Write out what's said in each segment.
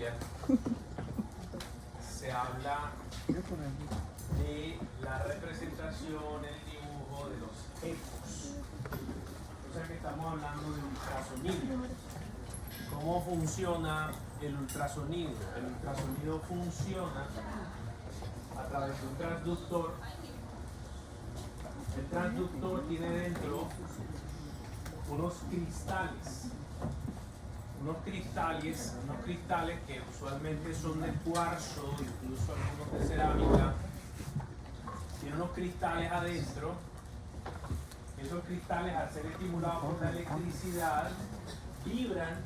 ecografía se habla de la representación, el dibujo de los ecos. O sea que estamos hablando de ultrasonido. ¿Cómo funciona el ultrasonido? El ultrasonido funciona a través de un transductor. El transductor tiene dentro unos cristales que usualmente son de cuarzo, incluso algunos de cerámica. Tiene unos cristales adentro. Esos cristales, al ser estimulados por la electricidad, vibran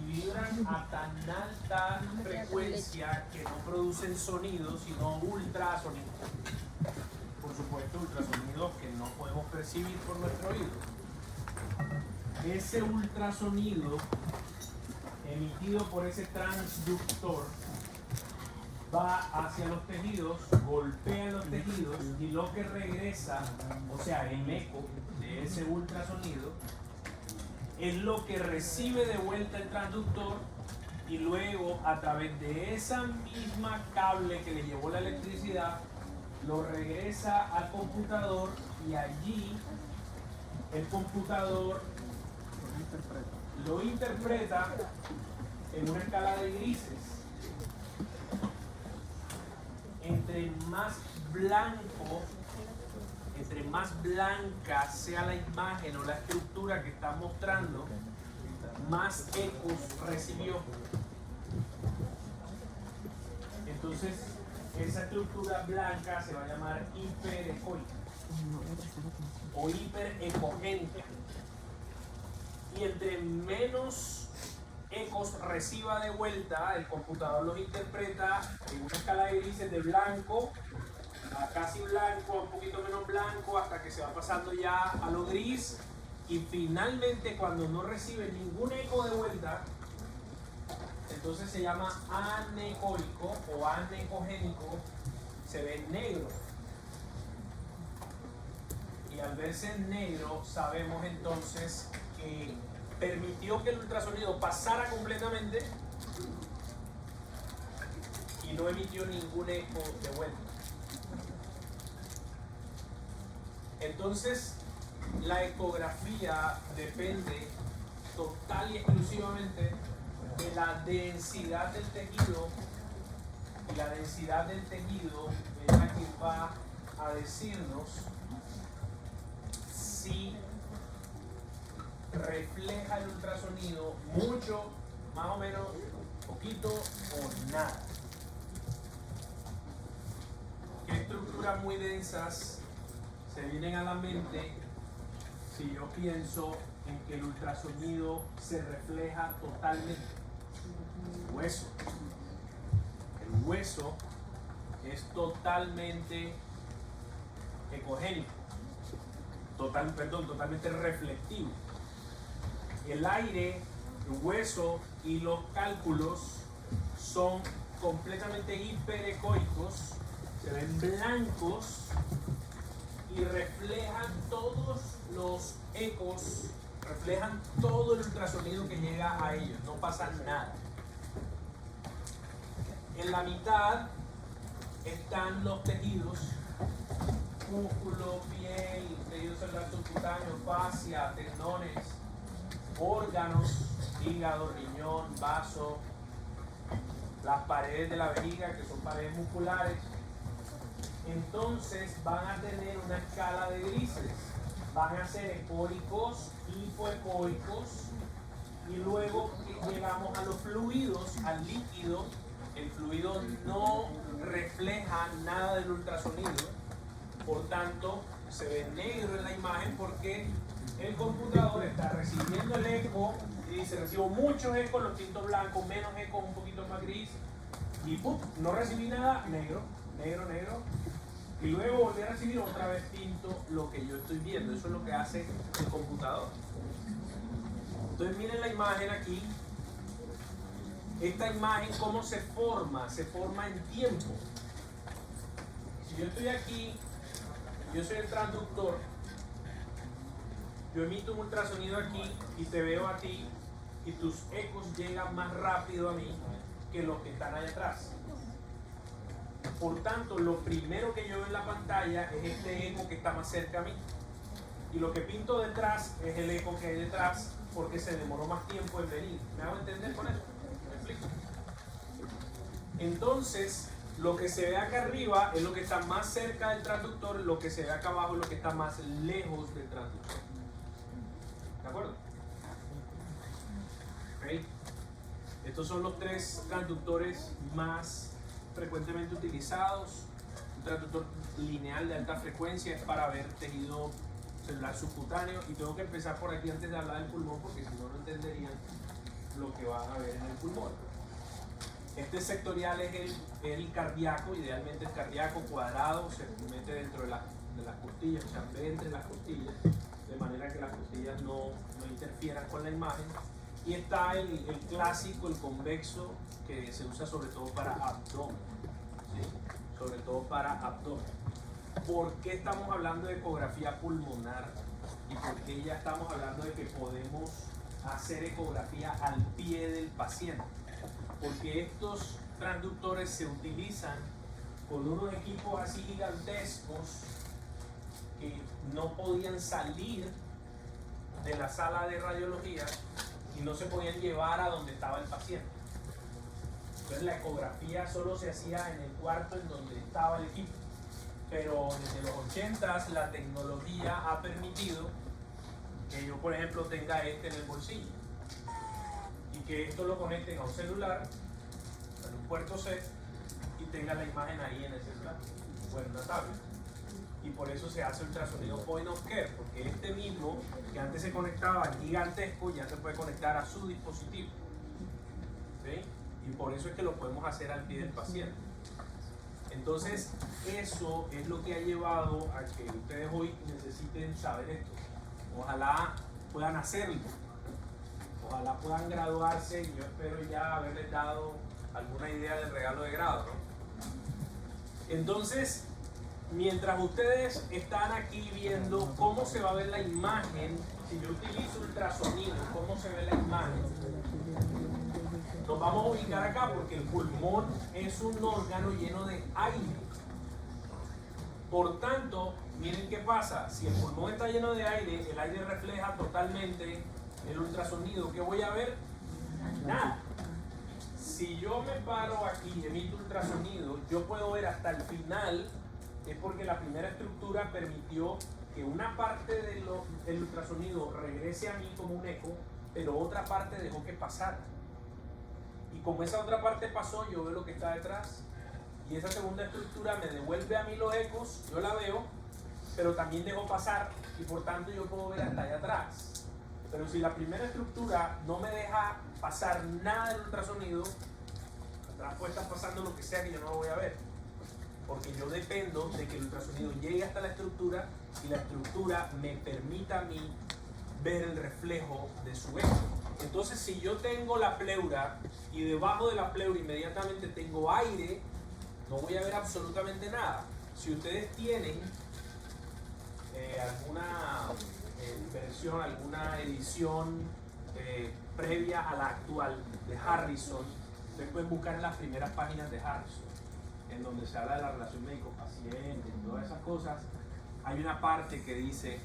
y vibran a tan alta frecuencia que no producen sonido, sino ultrasonido. Por supuesto, ultrasonidos que no podemos percibir por nuestro oído. Ese ultrasonido emitido por ese transductor va hacia los tejidos, golpea los tejidos y lo que regresa, o sea, el eco de ese ultrasonido, es lo que recibe de vuelta el transductor y luego a través de esa misma cable que le llevó la electricidad, lo regresa al computador y allí el computador lo interpreta en una escala de grises. Entre más blanca sea la imagen o la estructura que está mostrando, más ecos recibió. Entonces, esa estructura blanca se va a llamar hiperecoica o hiperecogénica. Y entre menos ecos reciba de vuelta, el computador los interpreta en una escala de grises de blanco a casi blanco, a un poquito menos blanco, hasta que se va pasando ya a lo gris. Y finalmente, cuando no recibe ningún eco de vuelta, entonces se llama anecoico o anecogénico, se ve negro. Y al verse negro, sabemos entonces que permitió que el ultrasonido pasara completamente y no emitió ningún eco de vuelta. Entonces, la ecografía depende total y exclusivamente de la densidad del tejido, y la densidad del tejido es la que va a decirnos si refleja el ultrasonido mucho, más o menos, poquito o nada. ¿Qué estructuras muy densas se vienen a la mente si yo pienso en que el ultrasonido se refleja totalmente? El hueso. El hueso es totalmente ecogénico, totalmente reflectivo. El aire, el hueso y los cálculos son completamente hiperecoicos, se ven blancos y reflejan todos los ecos, reflejan todo el ultrasonido que llega a ellos, no pasa nada. En la mitad están los tejidos, músculo, piel, tejidos celulares subcutáneos, fascia, tendones, órganos, hígado, riñón, vaso, las paredes de la vejiga, que son paredes musculares. Entonces van a tener una escala de grises, van a ser ecoicos, hipoecoicos, y luego llegamos a los fluidos, al líquido. El fluido no refleja nada del ultrasonido, por tanto se ve negro en la imagen porque el computador está recibiendo el eco y dice: recibo muchos ecos, los pinto blancos, menos ecos, un poquito más gris, y ¡pum!, no recibí nada, negro, negro, negro. Y luego volví a recibir, otra vez pinto lo que yo estoy viendo. Eso es lo que hace el computador. Entonces miren la imagen aquí. Esta imagen, ¿cómo se forma? Se forma en tiempo. Si yo estoy aquí, yo soy el transductor, yo emito un ultrasonido aquí y te veo a ti, y tus ecos llegan más rápido a mí que los que están allá atrás. Por tanto, lo primero que yo veo en la pantalla es este eco que está más cerca a mí. Y lo que pinto detrás es el eco que hay detrás porque se demoró más tiempo en venir. ¿Me hago entender con eso? ¿Me explico? Entonces, lo que se ve acá arriba es lo que está más cerca del transductor, lo que se ve acá abajo es lo que está más lejos del transductor. ¿De acuerdo? ¿Okay? Estos son los tres transductores más frecuentemente utilizados. Un transductor lineal de alta frecuencia es para ver tejido celular subcutáneo, y tengo que empezar por aquí antes de hablar del pulmón porque si no, no entenderían lo que van a ver en el pulmón. Este sectorial es el cardíaco, idealmente el cardíaco cuadrado, se mete dentro de las costillas, o sea, ve entre las costillas, de manera que las costillas no interfieran con la imagen. Y está el clásico, el convexo, que se usa sobre todo para abdomen, ¿sí? Sobre todo para abdomen. ¿Por qué estamos hablando de ecografía pulmonar? ¿Y por qué ya estamos hablando de que podemos hacer ecografía al pie del paciente? Porque estos transductores se utilizan con unos equipos así gigantescos que no podían salir de la sala de radiología y no se podían llevar a donde estaba el paciente. Entonces la ecografía solo se hacía en el cuarto en donde estaba el equipo. Pero desde los 80s la tecnología ha permitido que yo, por ejemplo, tenga este en el bolsillo y que esto lo conecten a un celular, a un puerto C, y tenga la imagen ahí en el celular o en una tablet. Y por eso se hace ultrasonido point of care, porque este mismo que antes se conectaba gigantesco ya se puede conectar a su dispositivo, ¿sí? Y por eso es que lo podemos hacer al pie del paciente. Entonces, eso es lo que ha llevado a que ustedes hoy necesiten saber esto. Ojalá puedan hacerlo, ojalá puedan graduarse, y yo espero ya haberles dado alguna idea del regalo de grado, ¿no? Entonces, mientras ustedes están aquí viendo cómo se va a ver la imagen, si yo utilizo ultrasonido, cómo se ve la imagen, nos vamos a ubicar acá porque el pulmón es un órgano lleno de aire. Por tanto, miren qué pasa. Si el pulmón está lleno de aire, el aire refleja totalmente el ultrasonido. ¿Qué voy a ver? Nada. Si yo me paro aquí y emito ultrasonido, yo puedo ver hasta el final. Es porque la primera estructura permitió que una parte del ultrasonido regrese a mí como un eco, pero otra parte dejó que pasara. Y como esa otra parte pasó, yo veo lo que está detrás. Y esa segunda estructura me devuelve a mí los ecos, yo la veo, pero también dejo pasar y por tanto yo puedo ver hasta allá atrás. Pero si la primera estructura no me deja pasar nada del ultrasonido, atrás puede estar pasando lo que sea que yo no lo voy a ver. Porque yo dependo de que el ultrasonido llegue hasta la estructura y la estructura me permita a mí ver el reflejo de su eco. Entonces, si yo tengo la pleura y debajo de la pleura inmediatamente tengo aire, no voy a ver absolutamente nada. Si ustedes tienen alguna versión, alguna edición previa a la actual de Harrison, ustedes pueden buscar en las primeras páginas de Harrison, en donde se habla de la relación médico-paciente y todas esas cosas. Hay una parte que dice: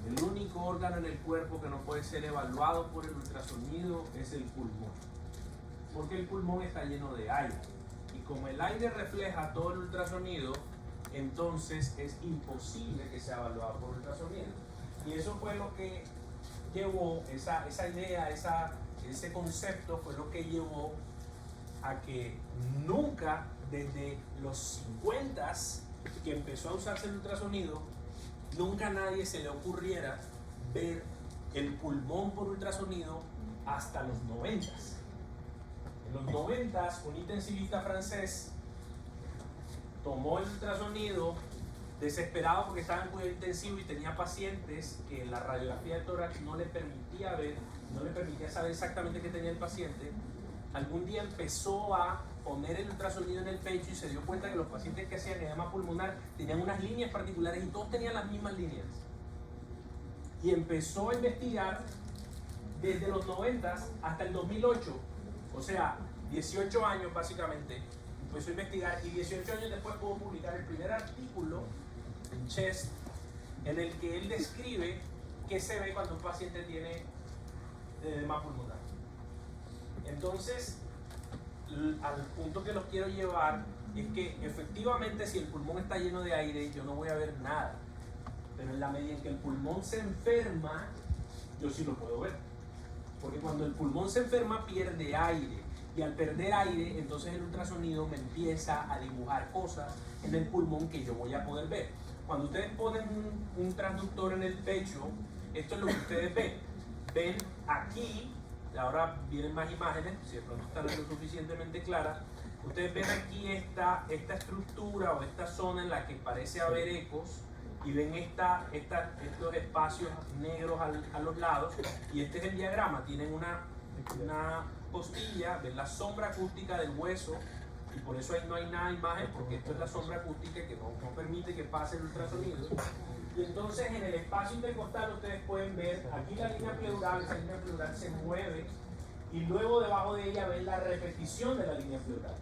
el único órgano en el cuerpo que no puede ser evaluado por el ultrasonido es el pulmón, porque el pulmón está lleno de aire, y como el aire refleja todo el ultrasonido, entonces es imposible que sea evaluado por ultrasonido. Y eso fue lo que llevó, esa idea, ese concepto fue lo que llevó a que nunca, desde los 50s que empezó a usarse el ultrasonido, nunca a nadie se le ocurriera ver el pulmón por ultrasonido hasta los 90s. En los 90s, un intensivista francés tomó el ultrasonido desesperado porque estaba en cuidado intensivo y tenía pacientes que la radiografía de tórax no le permitía ver, no le permitía saber exactamente qué tenía el paciente. Algún día empezó a poner el ultrasonido en el pecho y se dio cuenta que los pacientes que hacían edema pulmonar tenían unas líneas particulares y todos tenían las mismas líneas. Y empezó a investigar desde los 90 hasta el 2008, o sea, 18 años básicamente, empezó a investigar y 18 años después pudo publicar el primer artículo en Chest en el que él describe qué se ve cuando un paciente tiene edema pulmonar. Entonces, al punto que los quiero llevar es que efectivamente si el pulmón está lleno de aire yo no voy a ver nada, pero en la medida en que el pulmón se enferma yo sí lo puedo ver, porque cuando el pulmón se enferma pierde aire, y al perder aire entonces el ultrasonido me empieza a dibujar cosas en el pulmón que yo voy a poder ver. Cuando ustedes ponen un transductor en el pecho, esto es lo que ustedes ven. Ven aquí, ahora vienen más imágenes, si de pronto están lo suficientemente claras. Ustedes ven aquí esta estructura o esta zona en la que parece haber ecos, y ven estos espacios negros a los lados, y este es el diagrama. Tienen una costilla, ven la sombra acústica del hueso, y por eso ahí no hay nada de imagen, porque esto es la sombra acústica que no permite que pase el ultrasonido. Y entonces en el espacio intercostal ustedes pueden ver aquí la línea pleural. Esa línea pleural se mueve y luego debajo de ella ven la repetición de la línea pleural,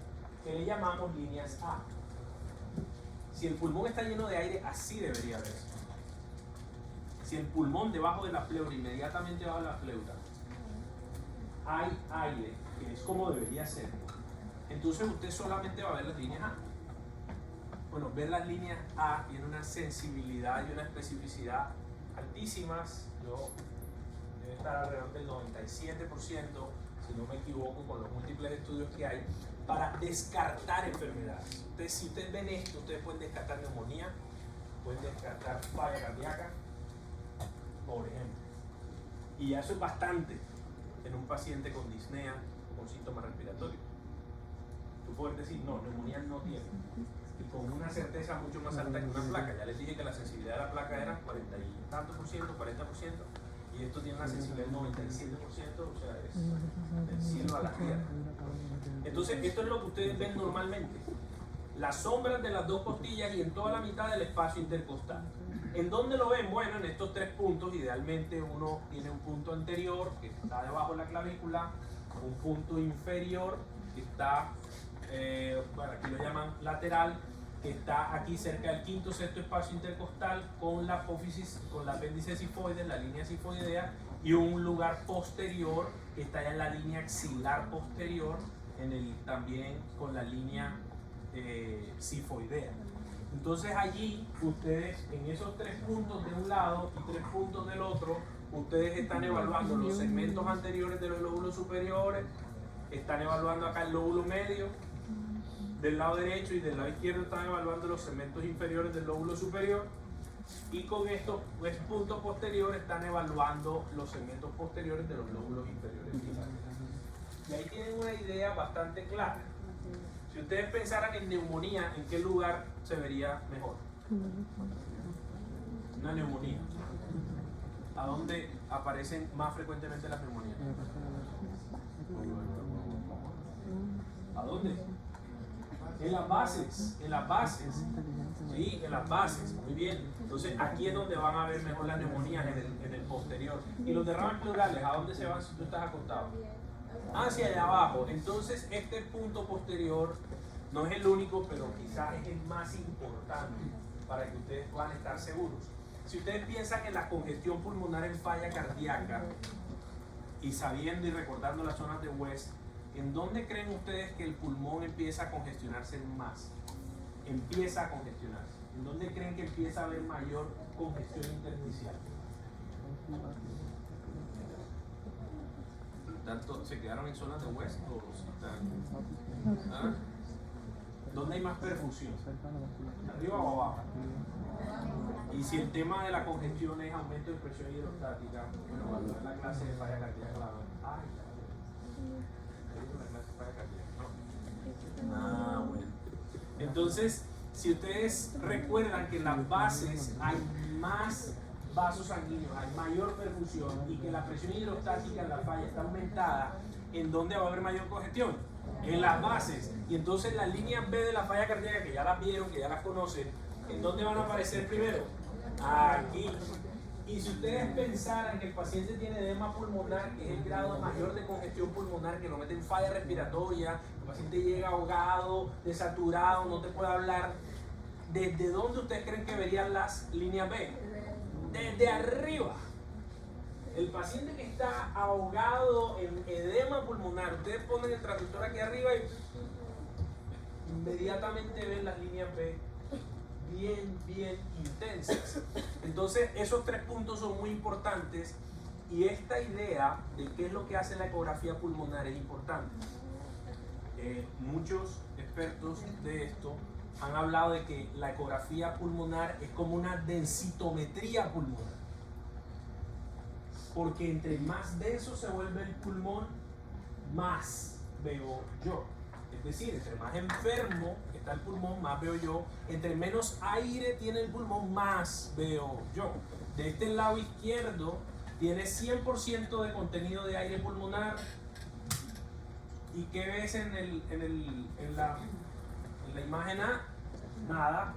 que le llamamos líneas A. Si el pulmón está lleno de aire, así debería verse. Si el pulmón debajo de la pleura, inmediatamente debajo de la pleura, hay aire, que es como debería ser, entonces usted solamente va a ver las líneas A. Bueno, ver las líneas A tiene una sensibilidad y una especificidad altísimas. Debe estar alrededor del 97%, si no me equivoco, con los múltiples estudios que hay, para descartar enfermedades. Entonces, si ustedes ven esto, ustedes pueden descartar neumonía, pueden descartar falla cardíaca, por ejemplo. Y eso es bastante en un paciente con disnea o con síntomas respiratorios. Tú puedes decir, no, neumonía no tiene. Y con una certeza mucho más alta que una placa. Ya les dije que la sensibilidad de la placa era 40 y tantos por ciento, 40%, y esto tiene una sensibilidad del 97%, o sea, es del cielo a la tierra. Entonces, esto es lo que ustedes ven normalmente. Las sombras de las dos costillas y en toda la mitad del espacio intercostal. ¿En dónde lo ven? Bueno, en estos tres puntos. Idealmente uno tiene un punto anterior que está debajo de la clavícula, un punto inferior que está, bueno, aquí lo llaman lateral, que está aquí cerca del quinto sexto espacio intercostal con la apófisis, con la apéndice sifoide, la línea sifoidea, y un lugar posterior que está ya en la línea axilar posterior, también con la línea sifoidea. Entonces allí ustedes en esos tres puntos de un lado y tres puntos del otro, ustedes están evaluando los segmentos anteriores de los lóbulos superiores, están evaluando acá el lóbulo medio del lado derecho, y del lado izquierdo están evaluando los segmentos inferiores del lóbulo superior, y con estos puntos posteriores están evaluando los segmentos posteriores de los lóbulos inferiores. Y ahí tienen una idea bastante clara. Si ustedes pensaran en neumonía, ¿en qué lugar se vería mejor? Una neumonía. ¿A dónde aparecen más frecuentemente las neumonías? ¿A dónde? En las bases, en las bases. Sí, en las bases, muy bien. Entonces aquí es donde van a ver mejor las neumonías, en el posterior. Y los derrames pleurales, ¿a dónde se van si tú estás acostado? Hacia allá abajo. Entonces este punto posterior no es el único, pero quizás es el más importante para que ustedes puedan estar seguros. Si ustedes piensan en la congestión pulmonar en falla cardíaca, y sabiendo y recordando las zonas de West, ¿en dónde creen ustedes que el pulmón empieza a congestionarse más? Empieza a congestionarse. ¿En dónde creen que empieza a haber mayor congestión intersticial? ¿Se quedaron en zonas de West o están? ¿Ah? ¿Dónde hay más perfusión? ¿Arriba o abajo? Y si el tema de la congestión es aumento de presión hidrostática, bueno, cuando es la clase de falla cardíaca, bueno. Entonces, si ustedes recuerdan que en las bases hay más vasos sanguíneos, hay mayor perfusión, y que la presión hidrostática en la falla está aumentada, ¿en dónde va a haber mayor congestión? En las bases. Y entonces las líneas B de la falla cardíaca, que ya las vieron, que ya las conocen, ¿en dónde van a aparecer primero? Aquí. Y si ustedes pensaran que el paciente tiene edema pulmonar, que es el grado mayor de congestión pulmonar, que lo mete en falla respiratoria, el paciente llega ahogado, desaturado, no te puede hablar, ¿desde dónde ustedes creen que verían las líneas B? Desde arriba. El paciente que está ahogado en edema pulmonar, ustedes ponen el traductor aquí arriba y inmediatamente ven las líneas B bien intensas. Entonces esos 3 puntos son muy importantes y esta idea de qué es lo que hace la ecografía pulmonar es importante. Muchos expertos de esto han hablado de que la ecografía pulmonar es como una densitometría pulmonar, porque entre más denso se vuelve el pulmón, más veo yo. Es decir, entre más enfermo está el pulmón, más veo yo. Entre menos aire tiene el pulmón, más veo yo. De este lado izquierdo tiene 100% de contenido de aire pulmonar. ¿Y qué ves en la imagen A? Nada.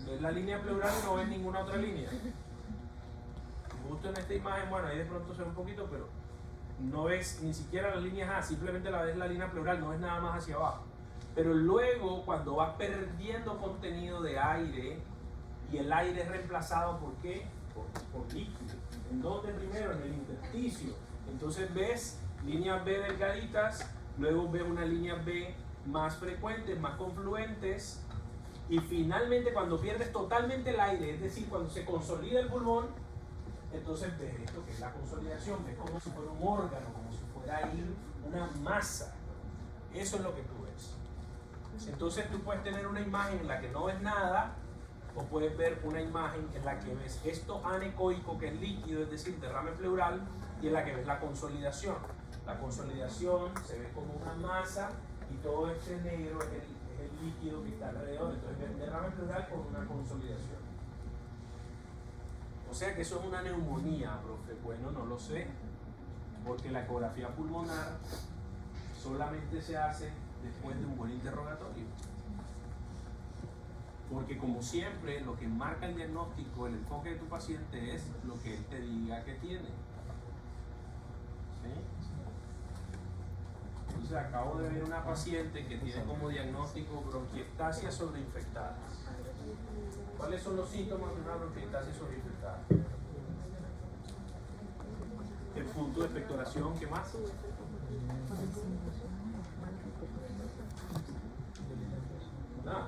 Ves la línea pleural y no ves ninguna otra línea. Justo en esta imagen, bueno, ahí de pronto se ve un poquito, pero no ves ni siquiera las líneas A, simplemente la ves la línea pleural, no ves nada más hacia abajo. Pero luego, cuando va perdiendo contenido de aire, y el aire es reemplazado ¿por qué? Por líquido. ¿En dónde primero? En el intersticio. Entonces ves líneas B delgaditas, luego ves unas líneas B más frecuentes, más confluentes, y finalmente cuando pierdes totalmente el aire, es decir, cuando se consolida el pulmón, entonces ves esto que es la consolidación, ves como si fuera un órgano, como si fuera ahí una masa. Eso es lo que tú ves. Entonces tú puedes tener una imagen en la que no ves nada, o puedes ver una imagen en la que ves esto anecoico, que es líquido, es decir, derrame pleural, y en la que ves la consolidación. La consolidación se ve como una masa y todo este negro es el líquido que está alrededor. Entonces ves derrame pleural con una consolidación. O sea que eso es una neumonía, profe. Bueno, no lo sé, porque la ecografía pulmonar solamente se hace después de un buen interrogatorio. Porque como siempre, lo que marca el diagnóstico, el enfoque de tu paciente es lo que él te diga que tiene. ¿Sí? Entonces acabo de ver una paciente que tiene como diagnóstico bronquiectasia sobreinfectada. ¿Cuáles son los síntomas de una bronquiectasia sobreinfectada? El punto de expectoración, ¿qué más? Nada.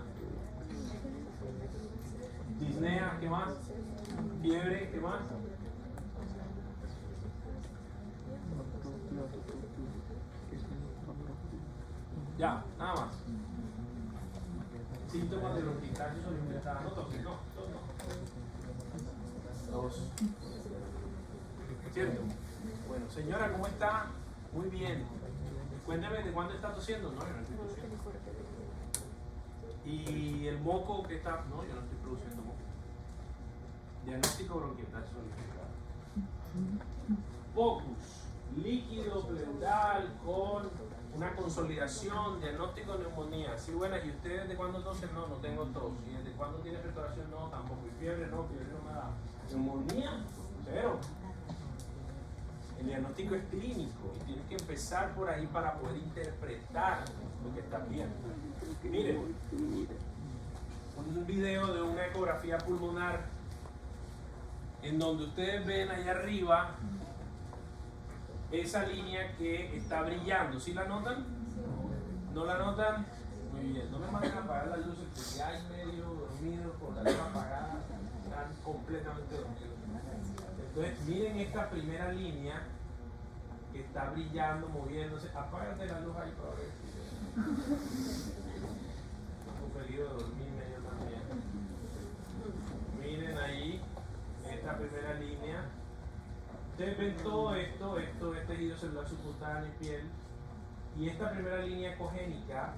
Disnea, ¿qué más? Fiebre, ¿qué más? Ya, nada más. Síntomas de bronquiectasia sobreinfectada. No toques, no. Dos. ¿Cierto? Bueno, señora, ¿cómo está? Muy bien. Cuéntame, ¿de cuándo está tosiendo? No, yo no estoy tosiendo. ¿Y el moco que está? No, yo no estoy produciendo moco. Diagnóstico bronquiectasia sobreinfectada. Pocus, líquido pleural con una consolidación, diagnóstico de neumonía. Sí, buena. ¿Y ustedes de cuándo tosen? No, no tengo tos. ¿Y desde cuándo tiene expectoración? No, tampoco. ¿Y fiebre? No, fiebre no me da. ¿Neumonía? Cero. El diagnóstico es clínico y tienes que empezar por ahí para poder interpretar lo que estás viendo. Miren, un video de una ecografía pulmonar en donde ustedes ven allá arriba esa línea que está brillando. ¿Sí la notan? ¿No la notan? Muy bien. No me manden a apagar las luces porque ya hay medio dormidos con la luz apagada. Están completamente dormidos. Entonces, miren esta primera línea que está brillando, moviéndose. Apágate la luz ahí para ver. Un peligro de dormir medio también. Miren ahí, esta primera línea. Ustedes ven todo esto es tejido celular subcutáneo y piel. Y esta primera línea ecogénica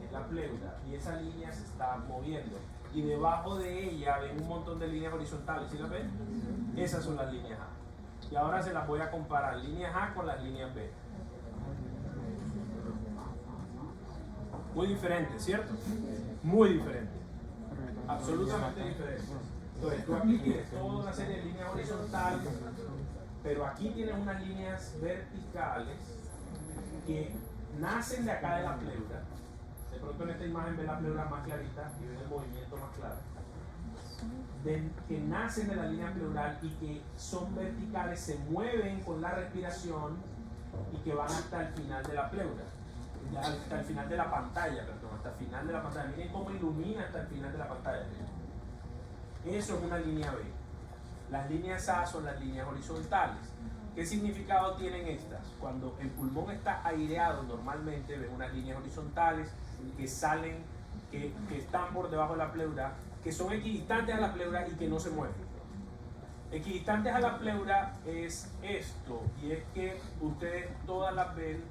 es la pleura. Y esa línea se está moviendo. Y debajo de ella ven un montón de líneas horizontales. ¿Sí las ven? Esas son las líneas A. Y ahora se las voy a comparar, líneas A con las líneas B. Muy diferente, ¿cierto? Muy diferente. Absolutamente diferente. Entonces tú aquí tienes toda una serie de líneas horizontales, pero aquí tienes unas líneas verticales que nacen de acá de la pleura. De pronto en esta imagen ven la pleura más clarita y ven el movimiento más claro. Que nacen de la línea pleural y que son verticales, se mueven con la respiración y que van hasta el final de la pleura, hasta el final de la pantalla, perdón, hasta el final de la pantalla. Miren cómo ilumina hasta el final de la pantalla. Eso es una línea B. Las líneas A son las líneas horizontales. ¿Qué significado tienen estas? Cuando el pulmón está aireado, normalmente ven unas líneas horizontales que salen, que están por debajo de la pleura, que son equidistantes a la pleura y que no se mueven. Equidistantes a la pleura es esto, y es que ustedes todas las ven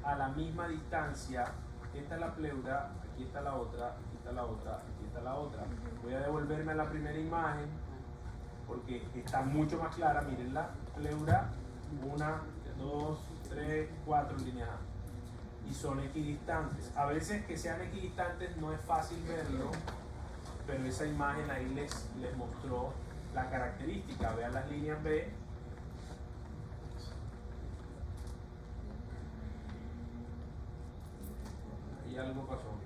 a la misma distancia. Esta es la pleura, aquí está la otra, aquí está la otra, aquí está la otra. Voy a devolverme a la primera imagen porque está mucho más clara. Miren la pleura, 1, 2, 3, 4 líneas A. Y son equidistantes. A veces que sean equidistantes no es fácil verlo, pero esa imagen ahí les mostró la característica. Vean las líneas B. Y algo pasó.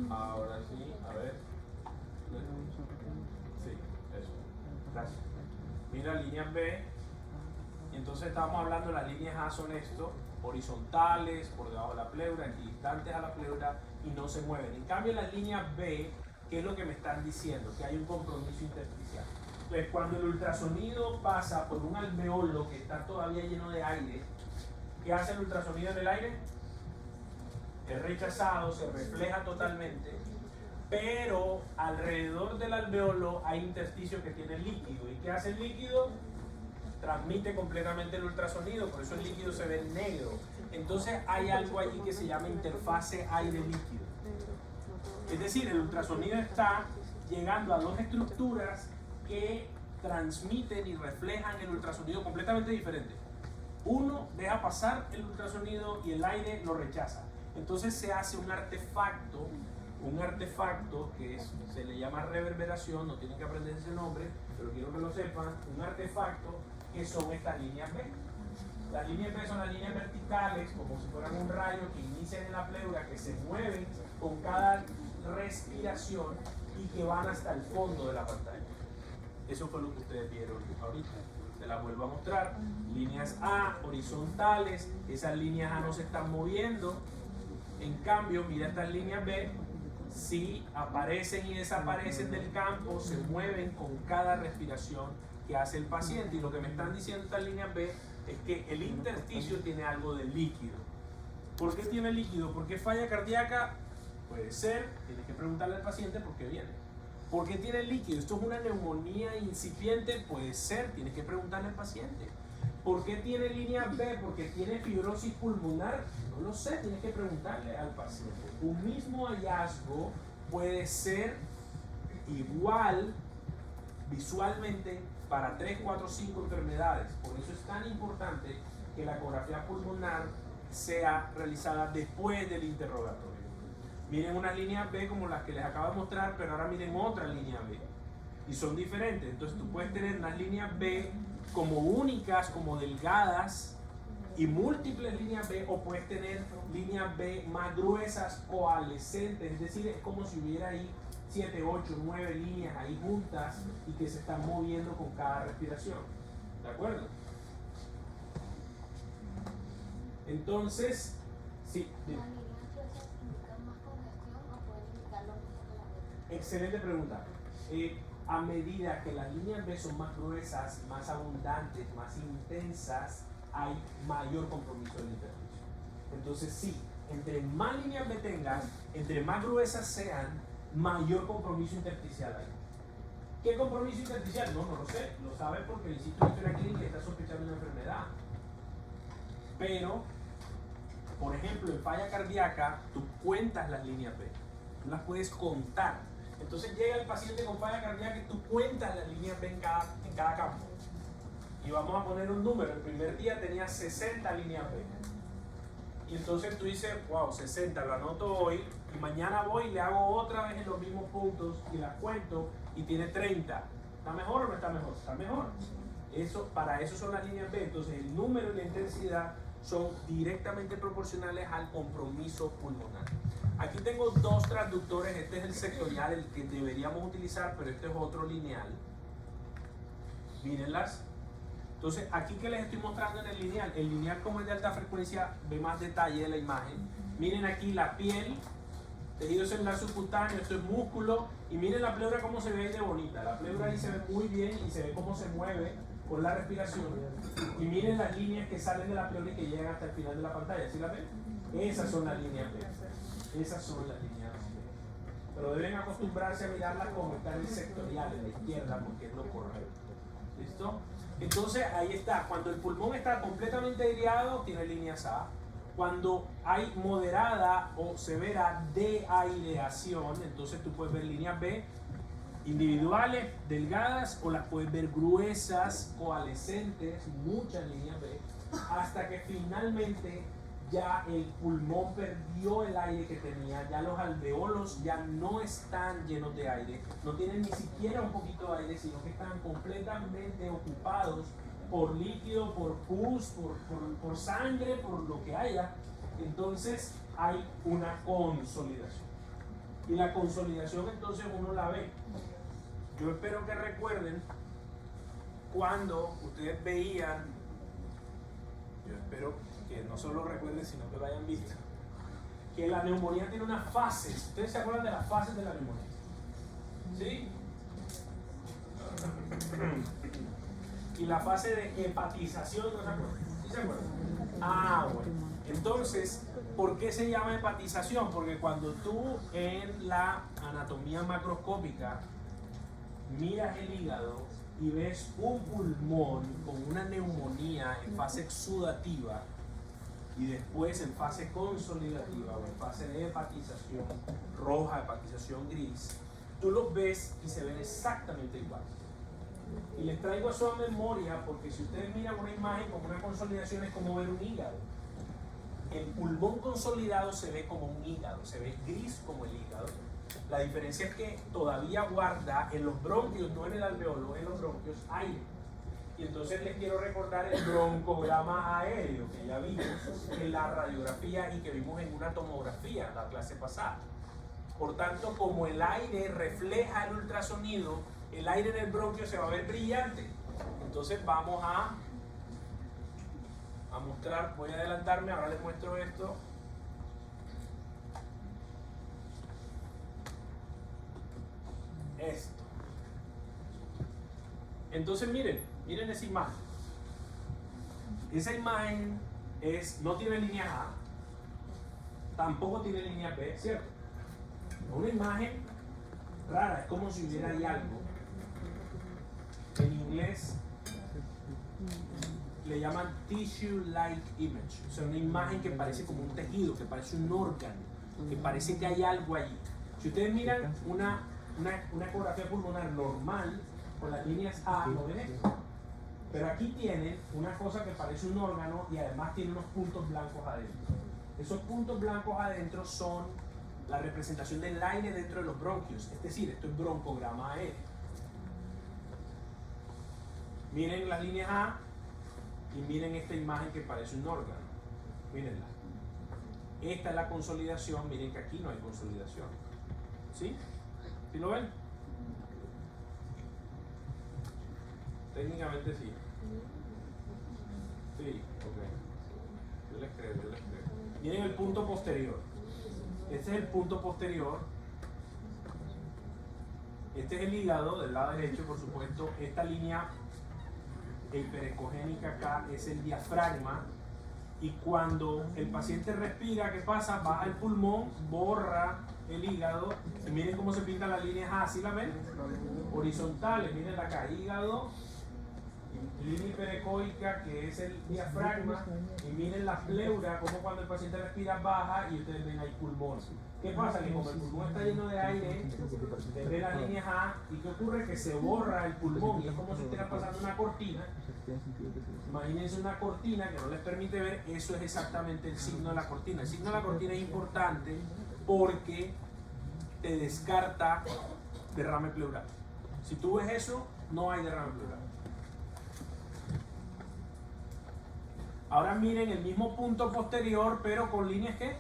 Ahora sí, a ver. Sí, eso. Gracias. Mira, líneas B. Entonces estamos hablando, las líneas A son esto, horizontales, por debajo de la pleura, equidistantes a la pleura y no se mueven. En cambio, las líneas B, ¿qué es lo que me están diciendo? Que hay un compromiso intersticial. Pues cuando el ultrasonido pasa por un alveolo que está todavía lleno de aire, ¿qué hace el ultrasonido en el aire? Es rechazado, se refleja totalmente, pero alrededor del alveolo hay intersticios que tienen líquido. ¿Y qué hace el líquido? Transmite completamente el ultrasonido, por eso el líquido se ve negro. Entonces hay algo allí que se llama interfase aire-líquido. Es decir, el ultrasonido está llegando a dos estructuras que transmiten y reflejan el ultrasonido completamente diferente. Uno deja pasar el ultrasonido y el aire lo rechaza. Entonces se hace un artefacto que se le llama reverberación, no tienen que aprender ese nombre, pero quiero que lo sepan, un artefacto que son estas líneas B. Las líneas B son las líneas verticales, como si fueran un rayo que inician en la pleura, que se mueven con cada respiración y que van hasta el fondo de la pantalla. Eso fue lo que ustedes vieron ahorita. Se las vuelvo a mostrar. Líneas A horizontales, esas líneas A no se están moviendo. En cambio, mira estas líneas B, si aparecen y desaparecen del campo, se mueven con cada respiración que hace el paciente. Y lo que me están diciendo estas líneas B es que el intersticio tiene algo de líquido. ¿Por qué tiene líquido? ¿Por qué falla cardíaca? Puede ser, tienes que preguntarle al paciente por qué viene. ¿Por qué tiene líquido? ¿Esto es una neumonía incipiente? Puede ser, tienes que preguntarle al paciente. ¿Por qué tiene línea B? ¿Porque tiene fibrosis pulmonar? No lo sé, tienes que preguntarle al paciente. Un mismo hallazgo puede ser igual visualmente para 3, 4, 5 enfermedades. Por eso es tan importante que la ecografía pulmonar sea realizada después del interrogatorio. Miren unas líneas B como las que les acabo de mostrar, pero ahora miren otra línea B. Y son diferentes. Entonces tú puedes tener unas líneas B como únicas, como delgadas, y múltiples líneas B, o puedes tener líneas B más gruesas, coalescentes, es decir, es como si hubiera ahí 7, 8, 9 líneas ahí juntas y que se están moviendo con cada respiración. ¿De acuerdo? Entonces, sí. Excelente pregunta. A medida que las líneas B son más gruesas, más abundantes, más intensas, hay mayor compromiso del intersticio. Entonces sí, entre más líneas B tengas, entre más gruesas sean, mayor compromiso intersticial hay. ¿Qué compromiso intersticial? No lo sé, lo sabe porque el Instituto de Historia Clínica está sospechando una enfermedad. Pero, por ejemplo, en falla cardíaca, tú cuentas las líneas B, tú las puedes contar. Entonces llega el paciente con falla cardíaca y tú cuentas las líneas B en cada campo. Y vamos a poner un número. El primer día tenía 60 líneas B. y entonces tú dices, wow, 60, lo anoto hoy, y mañana voy y le hago otra vez en los mismos puntos y las cuento y tiene 30. ¿Está mejor o no está mejor? Está mejor. Para eso son las líneas B. Entonces el número y la intensidad son directamente proporcionales al compromiso pulmonar. Aquí tengo dos transductores. Este es el sectorial, el que deberíamos utilizar, pero este es otro lineal. Mírenlas. Entonces, aquí que les estoy mostrando en el lineal como es de alta frecuencia, ve más detalle de la imagen. Miren aquí la piel, tejido celular subcutáneo, esto es músculo, y miren la pleura cómo se ve ahí de bonita. La pleura ahí se ve muy bien y se ve cómo se mueve con la respiración. Y miren las líneas que salen de la pleura y que llegan hasta el final de la pantalla. ¿Sí la ven? Esas son las líneas B. Esas son las líneas B. Pero deben acostumbrarse a mirarlas como está en el sectorial, en la izquierda, porque es lo correcto. ¿Listo? Entonces ahí está, cuando el pulmón está completamente aireado, tiene líneas A. Cuando hay moderada o severa deaireación, entonces tú puedes ver líneas B individuales, delgadas, o las puedes ver gruesas, coalescentes, muchas líneas B, hasta que finalmente ya el pulmón perdió el aire que tenía, ya los alveolos ya no están llenos de aire, no tienen ni siquiera un poquito de aire, sino que están completamente ocupados por líquido, por pus, por sangre, por lo que haya. Entonces hay una consolidación. Y la consolidación entonces uno la ve. Yo espero que recuerden cuando ustedes veían, yo espero que no solo recuerden, sino que lo hayan visto, que la neumonía tiene unas fases. ¿Ustedes se acuerdan de las fases de la neumonía? ¿Sí? Y la fase de hepatización, ¿no se acuerdan? ¿Sí se acuerdan? Ah, bueno. Entonces, ¿por qué se llama hepatización? Porque cuando tú en la anatomía macroscópica miras el hígado y ves un pulmón con una neumonía en fase exudativa y después en fase consolidativa o en fase de hepatización roja, hepatización gris, tú los ves y se ven exactamente igual. Y les traigo eso a memoria porque si ustedes miran una imagen con una consolidación es como ver un hígado. El pulmón consolidado se ve como un hígado, se ve gris como el hígado. La diferencia es que todavía guarda en los bronquios, no en el alveolo, en los bronquios aire. Y entonces les quiero recordar el broncograma aéreo que ya vimos en la radiografía y que vimos en una tomografía la clase pasada. Por tanto, como el aire refleja el ultrasonido, el aire en el bronquio se va a ver brillante. Entonces vamos a mostrar, voy a adelantarme, ahora les muestro esto. Esto. Entonces miren esa imagen. Esa imagen no tiene línea A, tampoco tiene línea B, ¿cierto? Una imagen rara, es como si hubiera ahí algo. En inglés le llaman tissue-like image, o sea, una imagen que parece como un tejido, que parece un órgano, que parece que hay algo allí. Si ustedes miran una ecografía pulmonar normal, con las líneas A, no ven esto. Pero aquí tienen una cosa que parece un órgano y además tiene unos puntos blancos adentro. Esos puntos blancos adentro son la representación del aire dentro de los bronquios, es decir, esto es broncograma aéreo. Miren las líneas A y miren esta imagen que parece un órgano. Mírenla. Esta es la consolidación, miren que aquí no hay consolidación. ¿Sí? ¿Sí lo ven? Técnicamente sí. Sí, ok. Yo les creo. Miren el punto posterior. Este es el punto posterior. Este es el hígado del lado derecho, por supuesto. Esta línea hiperecogénica acá es el diafragma. Y cuando el paciente respira, ¿qué pasa? Baja el pulmón, borra el hígado. Y miren cómo se pintan las líneas así, ¿la ven? Horizontales, miren acá, hígado línea hiperecoica, que es el diafragma, y miren la pleura, como cuando el paciente respira baja y ustedes ven ahí pulmón. ¿Qué pasa? Que como el pulmón está lleno de aire, ustedes ven las líneas A, y ¿qué ocurre? Que se borra el pulmón, y es como si estuviera pasando una cortina. Imagínense una cortina que no les permite ver, eso es exactamente el signo de la cortina. El signo de la cortina es importante porque te descarta derrame pleural. Si tú ves eso, no hay derrame pleural. Ahora miren el mismo punto posterior, pero con líneas ¿qué?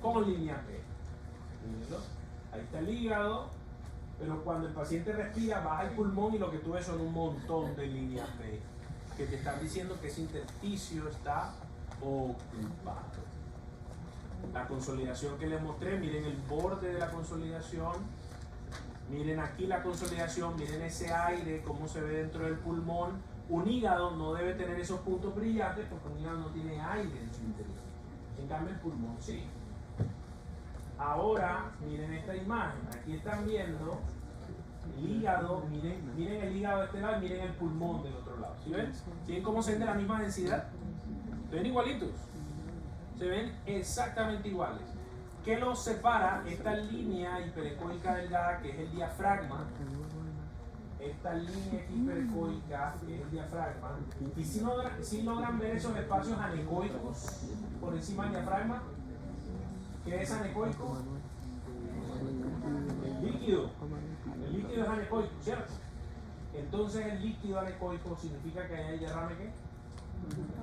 Con líneas B. Mírenlo. Ahí está el hígado, pero cuando el paciente respira, baja el pulmón y lo que tú ves son un montón de líneas B que te están diciendo que ese intersticio está ocupado. La consolidación que les mostré, miren el borde de la consolidación, miren aquí la consolidación, miren ese aire, cómo se ve dentro del pulmón. Un hígado no debe tener esos puntos brillantes porque un hígado no tiene aire en su interior. En cambio el pulmón sí. Ahora miren esta imagen, aquí están viendo el hígado, miren el hígado de este lado y miren el pulmón del otro lado. ¿Sí ven? ¿Sí ven cómo se ven de la misma densidad? ¿Se ven igualitos? Se ven exactamente iguales. ¿Qué los separa? Esta línea hiperecoica delgada que es el diafragma, esta línea hiperecoica que es el diafragma, y si logran ver esos espacios anecoicos por encima del diafragma. ¿Qué es anecoico? El líquido. El líquido es anecoico, ¿cierto? Entonces el líquido anecoico significa que hay derrame ¿qué?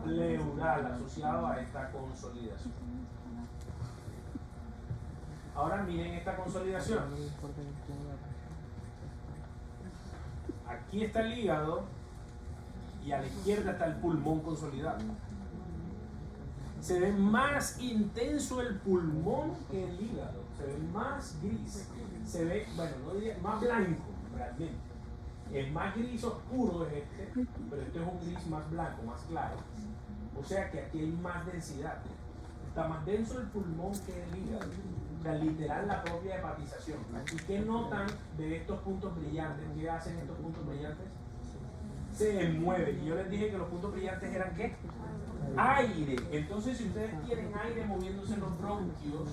Pleural asociado a esta consolidación. Ahora miren esta consolidación. Aquí está el hígado y a la izquierda está el pulmón consolidado. Se ve más intenso el pulmón que el hígado, se ve más gris, se ve, bueno, no diría, más blanco realmente. El más gris oscuro es este, pero este es un gris más blanco, más claro. O sea que aquí hay más densidad. Está más denso el pulmón que el hígado. O sea, literal la propia hepatización. ¿Y qué notan de estos puntos brillantes? ¿Qué hacen estos puntos brillantes? Se mueven. Y yo les dije que los puntos brillantes eran ¿qué? Aire. Entonces, si ustedes tienen aire moviéndose en los bronquios,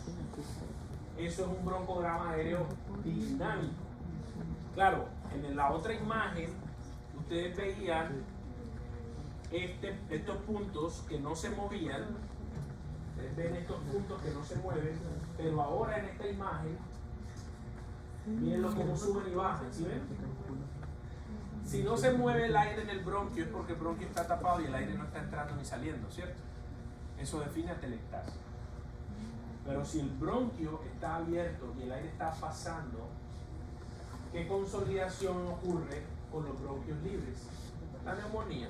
eso es un broncograma aéreo dinámico. Claro, en la otra imagen, ustedes veían estos puntos que no se movían. Ustedes ven estos puntos que no se mueven, pero ahora en esta imagen, mírenlo cómo suben y bajan, ¿sí ven? Si no se mueve el aire en el bronquio es porque el bronquio está tapado y el aire no está entrando ni saliendo, ¿cierto? Eso define atelectasia. Pero si el bronquio está abierto y el aire está pasando, ¿qué consolidación ocurre con los bronquios libres? La neumonía.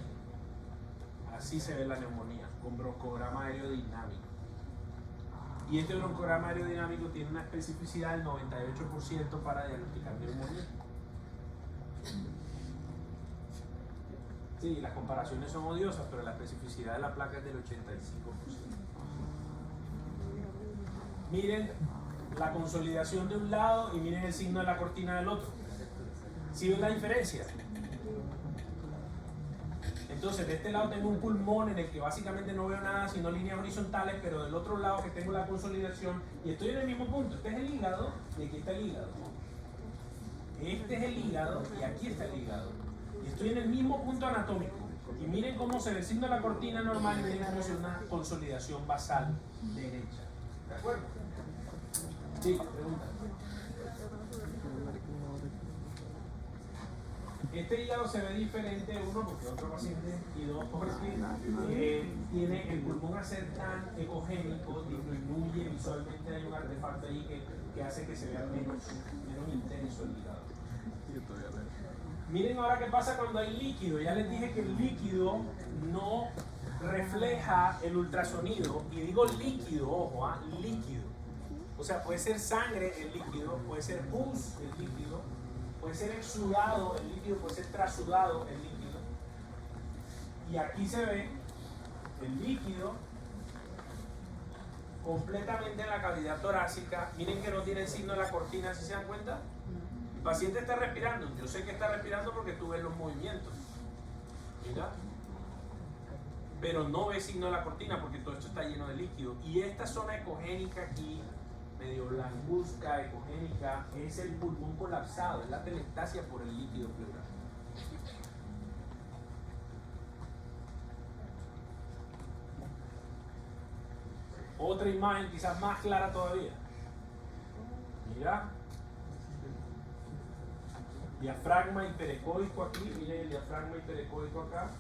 Así se ve la neumonía, con broncograma aerodinámico. Y este broncograma aerodinámico tiene una especificidad del 98% para diagnosticar neumonía. Sí, las comparaciones son odiosas, pero la especificidad de la placa es del 85%. Miren la consolidación de un lado y miren el signo de la cortina del otro. ¿Sí ven la diferencia? Entonces, de este lado tengo un pulmón en el que básicamente no veo nada, sino líneas horizontales, pero del otro lado que tengo la consolidación y estoy en el mismo punto. Este es el hígado y aquí está el hígado. Este es el hígado y aquí está el hígado. Y estoy en el mismo punto anatómico. Y miren cómo se ve el signo de la cortina normal y miren cómo se ve una consolidación basal derecha. ¿De acuerdo? Sí, pregunta. Este hígado se ve diferente, uno, porque otro paciente, y dos, porque tiene el pulmón a ser tan ecogénico, disminuye visualmente, hay un artefacto ahí que hace que se vea menos intenso el hígado. Miren ahora qué pasa cuando hay líquido. Ya les dije que el líquido no refleja el ultrasonido. Y digo líquido, ojo, líquido. O sea, puede ser sangre el líquido, puede ser pus el líquido, puede ser exudado el líquido, puede ser trasudado el líquido. Y aquí se ve el líquido completamente en la cavidad torácica. Miren que no tiene el signo de la cortina, ¿sí se dan cuenta? El paciente está respirando, yo sé que está respirando porque tú ves los movimientos. Mira. Pero no ve signo de la cortina porque todo esto está lleno de líquido. Y esta zona ecogénica aquí, medio blancuzca, ecogénica, es el pulmón colapsado, es la telestasia por el líquido pleural. Otra imagen quizás más clara todavía. Mira. Diafragma hiperecoico aquí, miren el diafragma hiperecoico acá.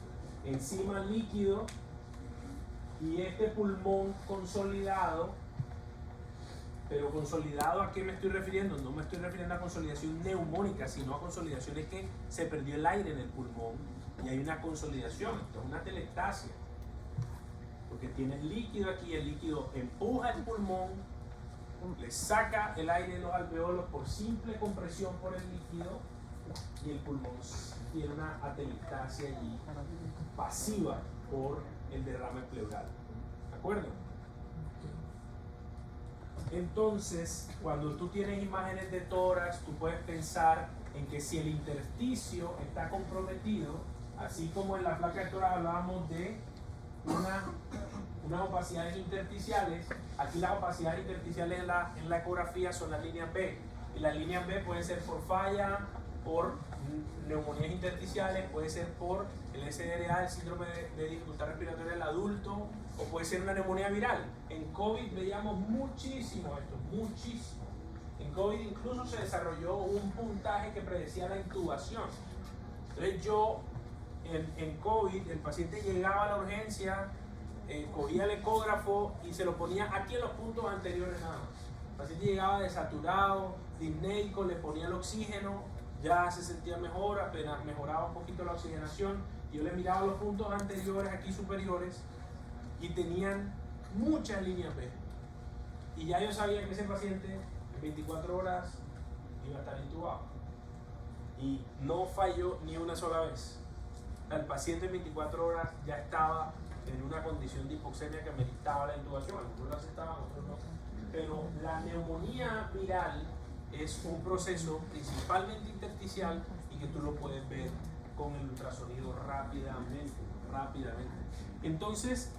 Encima líquido. Y este pulmón consolidado. Pero consolidado, ¿a qué me estoy refiriendo? No me estoy refiriendo a consolidación neumónica, sino a consolidaciones que se perdió el aire en el pulmón y hay una consolidación, esto es una telestasia. Porque tienes líquido aquí, el líquido empuja el pulmón, le saca el aire de los alveolos por simple compresión por el líquido y el pulmón tiene una atelectasia allí pasiva por el derrame pleural. ¿De acuerdo? Entonces, cuando tú tienes imágenes de tórax, tú puedes pensar en que si el intersticio está comprometido, así como en la placa de tórax hablábamos de unas opacidades intersticiales, aquí las opacidades intersticiales en la ecografía son las líneas B, y las líneas B pueden ser por falla, por neumonías intersticiales, puede ser por el SDRA, el síndrome de dificultad respiratoria del adulto, o puede ser una neumonía viral. En COVID veíamos muchísimo esto, muchísimo. En COVID incluso se desarrolló un puntaje que predecía la intubación. Entonces en COVID, el paciente llegaba a la urgencia, cogía el ecógrafo y se lo ponía aquí en los puntos anteriores nada más. El paciente llegaba desaturado, disneico, le ponía el oxígeno, ya se sentía mejor, apenas mejoraba un poquito la oxigenación. Yo le miraba los puntos anteriores, aquí superiores, y tenían muchas líneas B. Y ya yo sabía que ese paciente en 24 horas iba a estar intubado. Y no falló ni una sola vez. El paciente en 24 horas ya estaba en una condición de hipoxemia que meritaba la intubación. Algunos lo aceptaban, otros no. Pero la neumonía viral es un proceso principalmente intersticial y que tú lo puedes ver con el ultrasonido rápidamente. Entonces,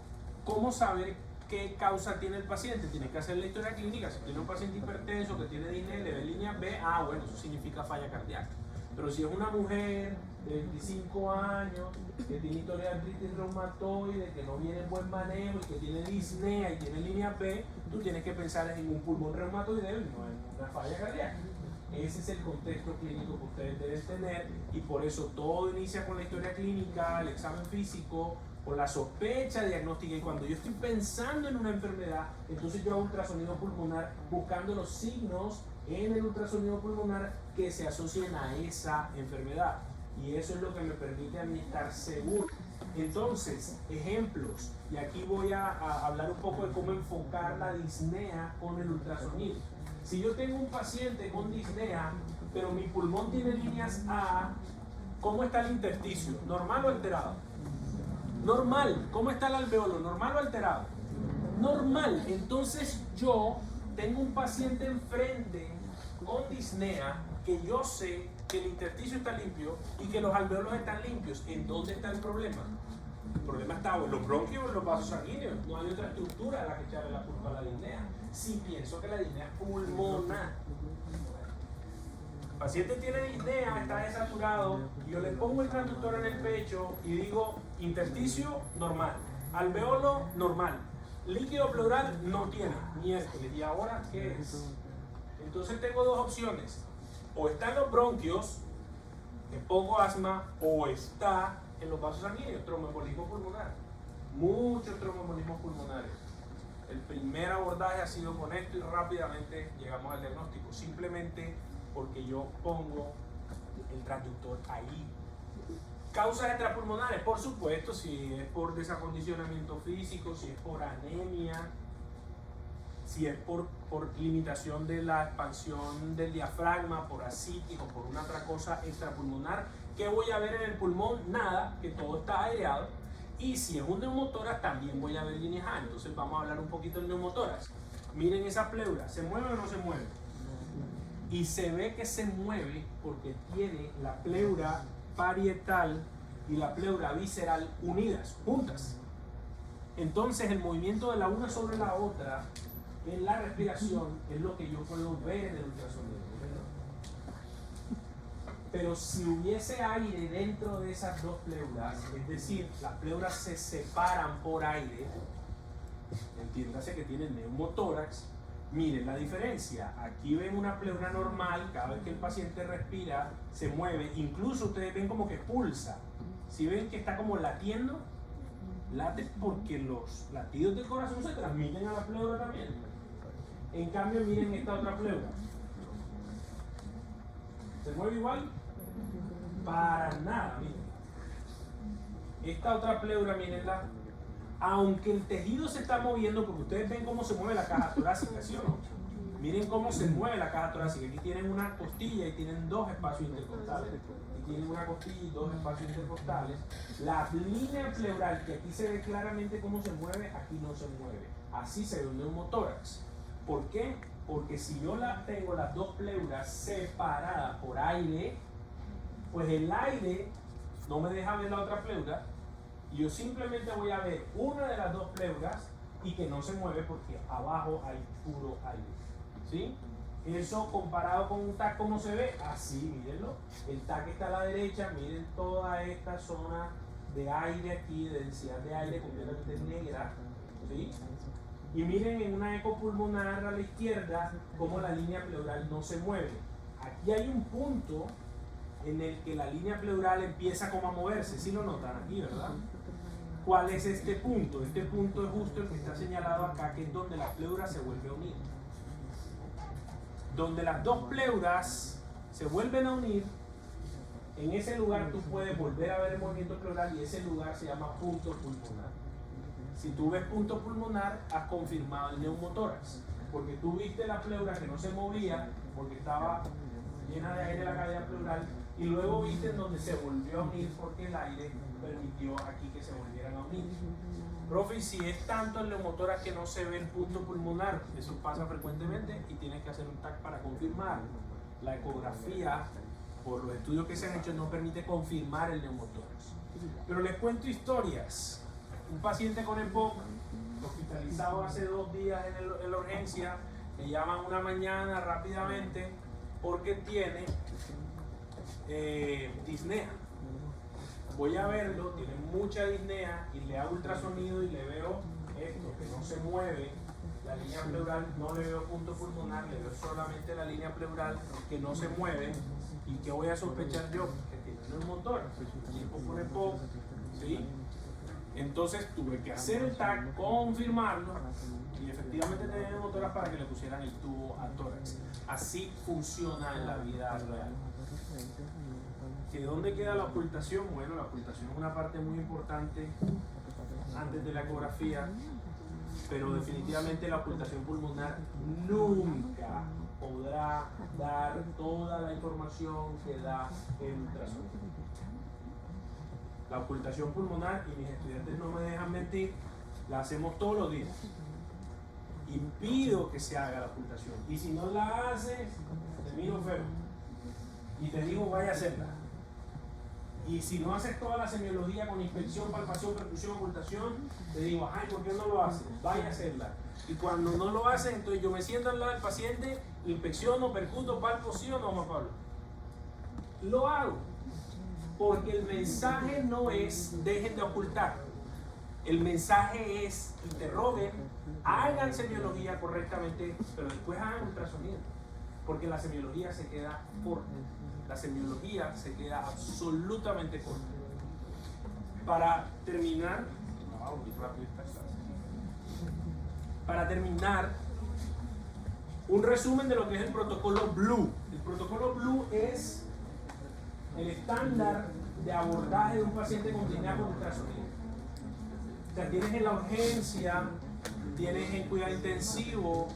¿cómo saber qué causa tiene el paciente? Tienes que hacer la historia clínica. Si tiene un paciente hipertenso que tiene disnea, le ve línea B, bueno, eso significa falla cardíaca. Pero si es una mujer de 25 años que tiene historia de artritis reumatoide, que no viene en buen manejo y que tiene disnea y tiene línea B, tú tienes que pensar en un pulmón reumatoideo y no en una falla cardíaca. Ese es el contexto clínico que ustedes deben tener y por eso todo inicia con la historia clínica, el examen físico, con la sospecha diagnóstica. Y cuando yo estoy pensando en una enfermedad, entonces yo hago ultrasonido pulmonar buscando los signos en el ultrasonido pulmonar que se asocien a esa enfermedad. Y eso es lo que me permite a mí estar seguro. Entonces, ejemplos, y aquí voy a hablar un poco de cómo enfocar la disnea con el ultrasonido. Si yo tengo un paciente con disnea, pero mi pulmón tiene líneas A, ¿cómo está el intersticio? ¿Normal o alterado? Normal. ¿Cómo está el alveolo? ¿Normal o alterado? Normal. Entonces yo tengo un paciente enfrente con disnea que yo sé que el intersticio está limpio y que los alveolos están limpios. ¿En dónde está el problema? El problema está en los bronquios o en los vasos sanguíneos. No hay otra estructura a la que echarle la culpa a la disnea. Si pienso que la disnea es pulmonar. El paciente tiene disnea, está desaturado, y yo le pongo el transductor en el pecho y digo intersticio normal, alveolo normal, líquido pleural no tiene, miércoles. ¿Y ahora qué es? Entonces tengo dos opciones: o está en los bronquios, en poco asma, o está en los vasos sanguíneos, tromboembolismo pulmonar. Muchos tromboembolismos pulmonares. El primer abordaje ha sido con esto y rápidamente llegamos al diagnóstico, simplemente porque yo pongo el transductor ahí. Causas extrapulmonares, por supuesto, si es por desacondicionamiento físico, si es por anemia, si es por limitación de la expansión del diafragma, por ascitis o por una otra cosa extrapulmonar. ¿Qué voy a ver en el pulmón? Nada, que todo está aireado. Y si es un neumotórax, también voy a ver líneas A. Entonces vamos a hablar un poquito del neumotórax. Miren esa pleura, ¿se mueve o no se mueve? Y se ve que se mueve porque tiene la pleura parietal y la pleura visceral unidas, juntas. Entonces el movimiento de la una sobre la otra en la respiración es lo que yo puedo ver en el ultrasonido. Pero si hubiese aire dentro de esas dos pleuras, es decir, las pleuras se separan por aire, entiéndase que tienen neumotórax, miren la diferencia. Aquí ven una pleura normal, cada vez que el paciente respira, se mueve, incluso ustedes ven como que pulsa. Si ven que está como latiendo, late porque los latidos del corazón se transmiten a la pleura también. En cambio, miren esta otra pleura. ¿Se mueve igual? Para nada, miren. Esta otra pleura, mírenla. Aunque el tejido se está moviendo, porque ustedes ven cómo se mueve la caja torácica, ¿sí o no? Miren cómo se mueve la caja torácica. Aquí tienen una costilla y tienen dos espacios intercostales. Aquí tienen una costilla y dos espacios intercostales. La línea pleural, que aquí se ve claramente cómo se mueve, aquí no se mueve. Así se ve un neumotórax. ¿Por qué? Porque si yo tengo las dos pleuras separadas por aire, pues el aire no me deja ver la otra pleura. Y yo simplemente voy a ver una de las dos pleuras y que no se mueve porque abajo hay puro aire. ¿Sí? Eso comparado con un TAC, ¿cómo se ve? Así, mírenlo. El TAC está a la derecha, miren toda esta zona de aire aquí, de densidad de aire completamente negra. ¿Sí? Y miren en una eco pulmonar a la izquierda cómo la línea pleural no se mueve. Aquí hay un punto en el que la línea pleural empieza como a moverse. ¿Sí lo notan aquí, verdad? ¿Cuál es este punto? Este punto es justo el que está señalado acá, que es donde la pleura se vuelve a unir. Donde las dos pleuras se vuelven a unir, en ese lugar tú puedes volver a ver el movimiento pleural y ese lugar se llama punto pulmonar. Si tú ves punto pulmonar, has confirmado el neumotórax, porque tú viste la pleura que no se movía porque estaba llena de aire la cavidad pleural, y luego viste en donde se volvió a unir porque el aire permitió aquí que se volvieran a unir. Profe, y si es tanto el neumotórax que no se ve el punto pulmonar, eso pasa frecuentemente y tienes que hacer un TAC para confirmar. La ecografía, por los estudios que se han hecho, no permite confirmar el neumotórax. Pero les cuento historias. Un paciente con EPOC, hospitalizado hace 2 días en la urgencia, me llaman una mañana rápidamente porque tiene disnea. Voy a verlo, tiene mucha disnea y le hago ultrasonido y le veo esto, que no se mueve, la línea pleural, no le veo punto pulmonar, le veo solamente la línea pleural que no se mueve. ¿Y qué voy a sospechar yo? Que tiene neumotórax, tipo por EPOC, ¿sí? Entonces tuve que hacer el TAC, confirmarlo y efectivamente tenía neumotórax para que le pusieran el tubo al tórax. Así funciona en la vida real. ¿De dónde queda la ocultación? Bueno, la ocultación es una parte muy importante antes de la ecografía, pero definitivamente la ocultación pulmonar nunca podrá dar toda la información que da el ultrasonido. La ocultación pulmonar, y mis estudiantes no me dejan mentir, la hacemos todos los días. Y pido que se haga la ocultación. Y si no la haces, te miro feo. Y te digo, vaya a hacerla. Y si no haces toda la semiología con inspección, palpación, percusión, ocultación, te digo, ay, ¿por qué no lo haces? Vaya a hacerla. Y cuando no lo haces, entonces yo me siento al lado del paciente, inspecciono, percuto, palpo, ¿sí o no, Juan Pablo? Lo hago. Porque el mensaje no es dejen de ocultar. El mensaje es interroguen, hagan semiología correctamente, pero después hagan ultrasonido. Porque la semiología se queda corta. La semiología se queda absolutamente corta. Para terminar, un resumen de lo que es el protocolo Blue. El protocolo Blue es el estándar de abordaje de un paciente con disnea por ultrasonido. O sea, tienes en la urgencia, tienes en cuidado intensivo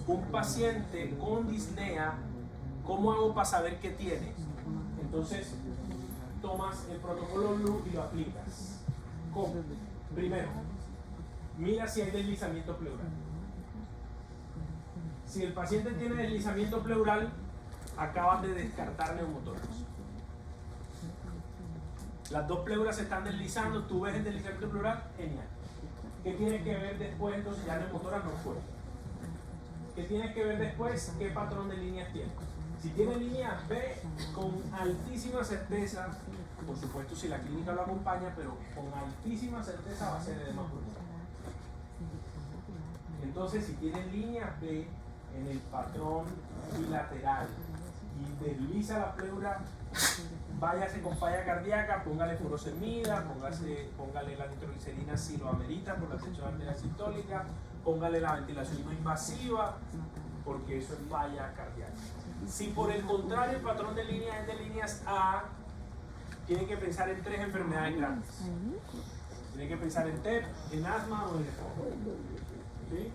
un paciente con disnea. ¿Cómo hago para saber qué tiene? Entonces, tomas el protocolo Blue y lo aplicas. ¿Cómo? Primero, mira si hay deslizamiento pleural. Si el paciente tiene deslizamiento pleural, acabas de descartar neumotórax. Las dos pleuras se están deslizando, tú ves el deslizamiento pleural, genial. ¿Qué tienes que ver después? Entonces ya neumotora no fue. ¿Qué tienes que ver después? ¿Qué patrón de líneas tiene? Si tiene líneas B, con altísima certeza, por supuesto si la clínica lo acompaña, pero con altísima certeza va a ser edema pulmonar. Entonces, si tiene líneas B en el patrón bilateral y desliza la pleura, váyase con falla cardíaca, póngale furosemida, póngale la nitroglicerina si lo amerita por la tensión arterial sistólica, póngale la ventilación no invasiva, porque eso es falla cardíaca. Si por el contrario el patrón de líneas es de líneas A, tiene que pensar en 3 enfermedades grandes. Tiene que pensar en TEP, en asma o en EPOC. ¿Sí?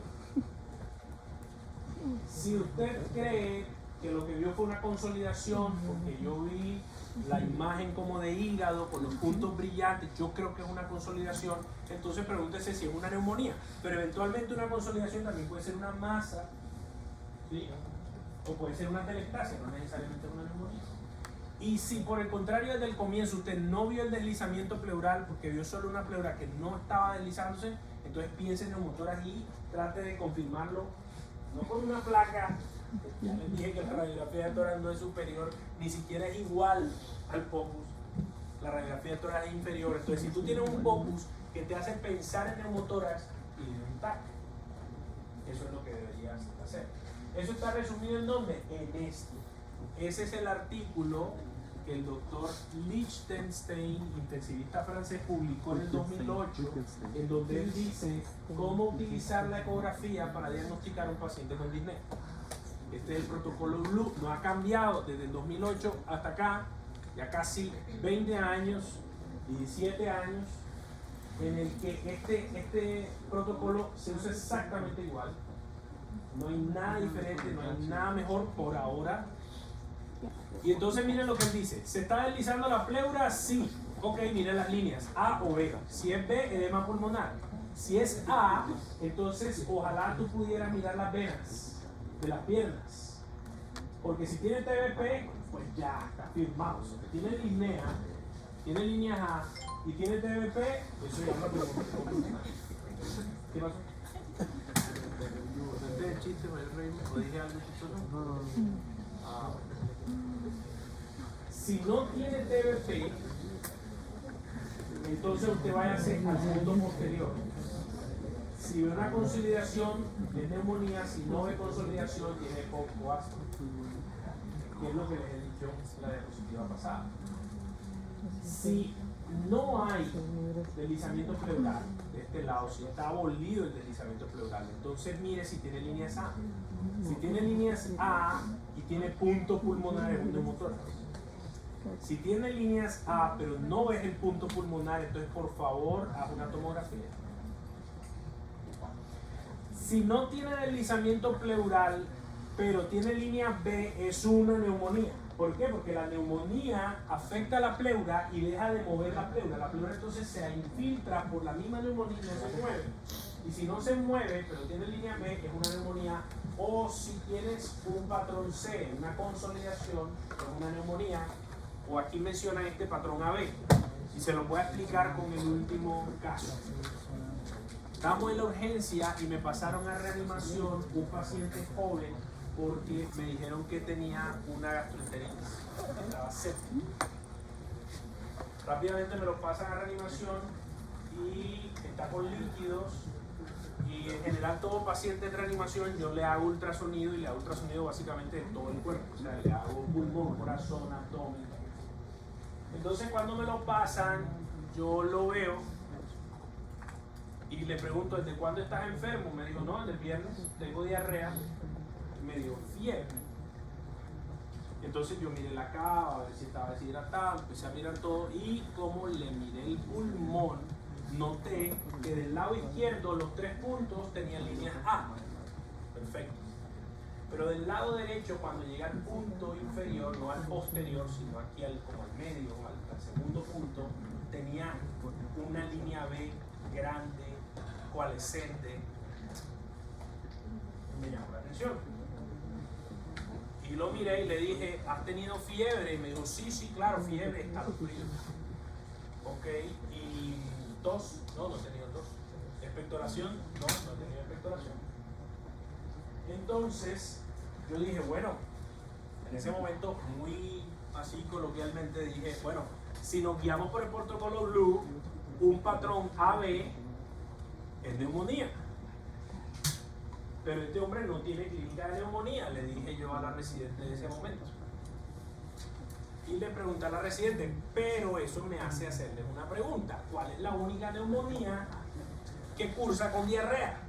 Si usted cree que lo que vio fue una consolidación, porque yo vi la imagen como de hígado con los puntos brillantes, yo creo que es una consolidación, entonces pregúntese si es una neumonía. Pero eventualmente una consolidación también puede ser una masa, ¿sí? O puede ser una telestasia, no necesariamente una neumonía. Y si por el contrario desde el comienzo usted no vio el deslizamiento pleural, porque vio solo una pleura que no estaba deslizándose, entonces piense en neumotoras y trate de confirmarlo, no con una placa. Ya les dije que la radiografía de tórax no es superior, ni siquiera es igual al POCUS. La radiografía de tórax es inferior. Entonces, si tú tienes un POCUS que te hace pensar en neumotórax, pide un TAC. Eso es lo que deberías hacer. Eso está resumido en dónde? En esto. Ese es el artículo que el doctor Lichtenstein, intensivista francés, publicó en el 2008, en donde él dice cómo utilizar la ecografía para diagnosticar a un paciente con disnea. Este es el protocolo Blue, no ha cambiado desde el 2008 hasta acá, ya casi 20 años, 17 años, en el que este protocolo se usa exactamente igual. No hay nada diferente, no hay nada mejor por ahora. Y entonces miren lo que él dice, ¿se está deslizando la pleura? Sí. Ok, miren las líneas, A o B. Si es B, edema pulmonar. Si es A, entonces ojalá tú pudieras mirar las venas de las piernas, porque si tiene TBP, pues ya está firmado. Si tiene disnea, tiene líneas A y tiene TBP, eso ya no lo pregunto. ¿Qué pasó? ¿Contaste el chiste, o dije algo chistoso? Si no tiene TBP, entonces usted vaya a hacer al punto posterior. Si ve una consolidación de neumonía, si no ve consolidación, tiene poco asma, que es lo que les he dicho en la diapositiva pasada. Si no hay deslizamiento pleural de este lado, si está abolido el deslizamiento pleural, entonces mire si tiene líneas A. Si tiene líneas A y tiene punto pulmonar, es un neumotórax. Si tiene líneas A pero no ves el punto pulmonar, entonces por favor haz una tomografía. Si no tiene deslizamiento pleural, pero tiene línea B, es una neumonía. ¿Por qué? Porque la neumonía afecta a la pleura y deja de mover la pleura. La pleura entonces se infiltra por la misma neumonía y no se mueve. Y si no se mueve, pero tiene línea B, es una neumonía. O si tienes un patrón C, una consolidación, es una neumonía. O aquí menciona este patrón AB. Y se lo voy a explicar con el último caso. Estamos en la urgencia y me pasaron a reanimación un paciente joven porque me dijeron que tenía una gastroenteritis, estaba séptico. Rápidamente me lo pasan a reanimación y está con líquidos, y en general todo paciente en reanimación yo le hago ultrasonido, y le hago ultrasonido básicamente de todo el cuerpo, o sea, le hago pulmón, corazón, abdomen. Entonces cuando me lo pasan yo lo veo y le pregunto, ¿desde cuándo estás enfermo? Me dijo, no, desde el viernes tengo diarrea, me dio fiebre. Entonces yo miré la cava, a ver si estaba deshidratado, empecé a mirar todo, y como le miré el pulmón, noté que del lado izquierdo los 3 puntos tenían líneas A. Perfecto. Pero del lado derecho, cuando llega al punto inferior, no al posterior, sino aquí como al medio, al segundo punto, tenía una línea B grande, coalescente. Me llamó la atención. Y lo miré y le dije, ¿has tenido fiebre? Y me dijo, sí, claro, fiebre, escalofríos. Ok, y tos, no he tenido tos. Expectoración, no he tenido expectoración. Entonces, yo dije, bueno, en ese momento, muy así coloquialmente dije, bueno, si nos guiamos por el protocolo Blue, un patrón AB es neumonía. Pero este hombre no tiene clínica de neumonía, le dije yo a la residente de ese momento. Y le pregunté a la residente, pero eso me hace hacerle una pregunta. ¿Cuál es la única neumonía que cursa con diarrea?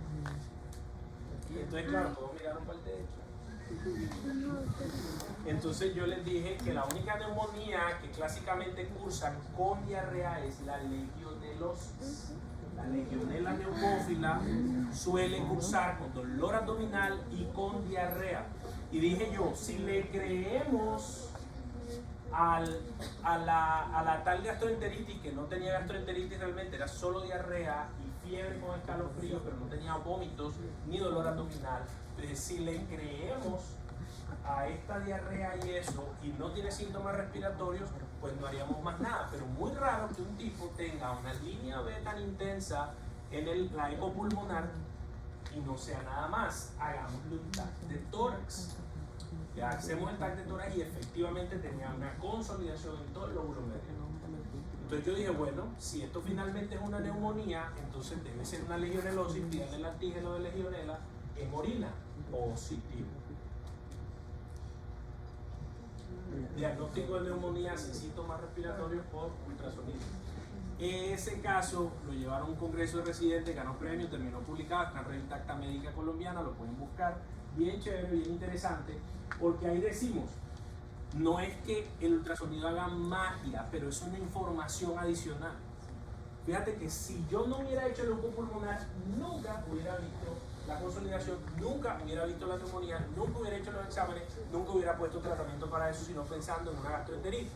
Y entonces, claro, todos miraron para el techo. Entonces yo les dije que la única neumonía que clásicamente cursa con diarrea es la legionelosis. La legionela neumófila suele cursar con dolor abdominal y con diarrea. Y dije yo, si le creemos a la tal gastroenteritis, que no tenía gastroenteritis realmente, era solo diarrea y fiebre con escalofrío, pero no tenía vómitos ni dolor abdominal. Entonces, si le creemos a esta diarrea y eso, y no tiene síntomas respiratorios, pues no haríamos más nada. Pero muy raro que un tipo tenga una línea B tan intensa en la eco pulmonar y no sea nada más. Hagámosle un TAC de tórax. Ya hacemos el TAC de tórax y efectivamente tenía una consolidación en todo el lóbulo medio. Entonces yo dije, bueno, si esto finalmente es una neumonía, entonces debe ser una legionelosis, pídanle el antígeno de legionela en orina positivo. Diagnóstico de neumonía sin síntomas respiratorios por ultrasonido. Ese caso lo llevaron a un congreso de residentes, ganó premio, terminó publicado, está en Revista Acta Médica Colombiana, lo pueden buscar. Bien chévere, bien interesante, porque ahí decimos, no es que el ultrasonido haga magia, pero es una información adicional. Fíjate que si yo no hubiera hecho el eco pulmonar, nunca hubiera visto la consolidación, nunca hubiera visto la neumonía, nunca hubiera hecho los exámenes, nunca hubiera puesto tratamiento para eso, sino pensando en una gastroenteritis.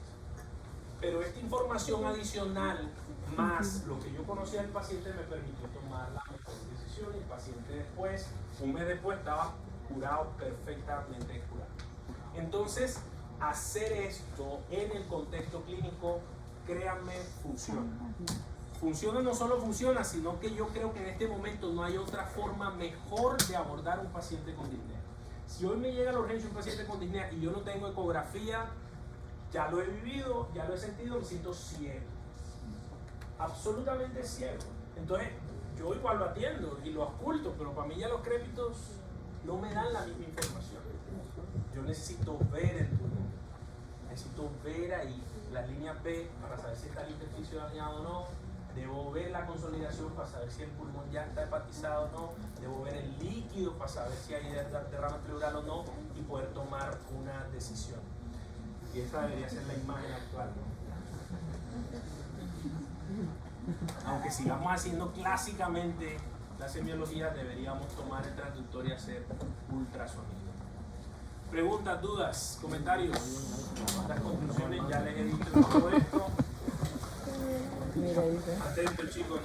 Pero esta información adicional, más lo que yo conocía del paciente, me permitió tomar la mejor decisión. Y el paciente después, un mes después, estaba curado, perfectamente curado. Entonces, hacer esto en el contexto clínico, créanme, funciona. Funciona, no solo funciona, sino que yo creo que en este momento no hay otra forma mejor de abordar un paciente con disnea. Si hoy me llega a la urgencia un paciente con disnea y yo no tengo ecografía, ya lo he vivido, ya lo he sentido, me siento ciego. Absolutamente ciego. Entonces, yo igual lo atiendo y lo oculto, pero para mí ya los crépitos no me dan la misma información. Yo necesito ver el pulmón, necesito ver ahí las líneas B para saber si está el intersticio dañado o no. Debo ver la consolidación para saber si el pulmón ya está hepatizado o no. Debo ver el líquido para saber si hay derrame pleural o no y poder tomar una decisión. Y esa debería ser la imagen actual, ¿no? Aunque sigamos haciendo clásicamente la semiología, deberíamos tomar el transductor y hacer ultrasonido. Preguntas, dudas, comentarios. Las conclusiones ya les he dicho todo esto. Atento, chicos.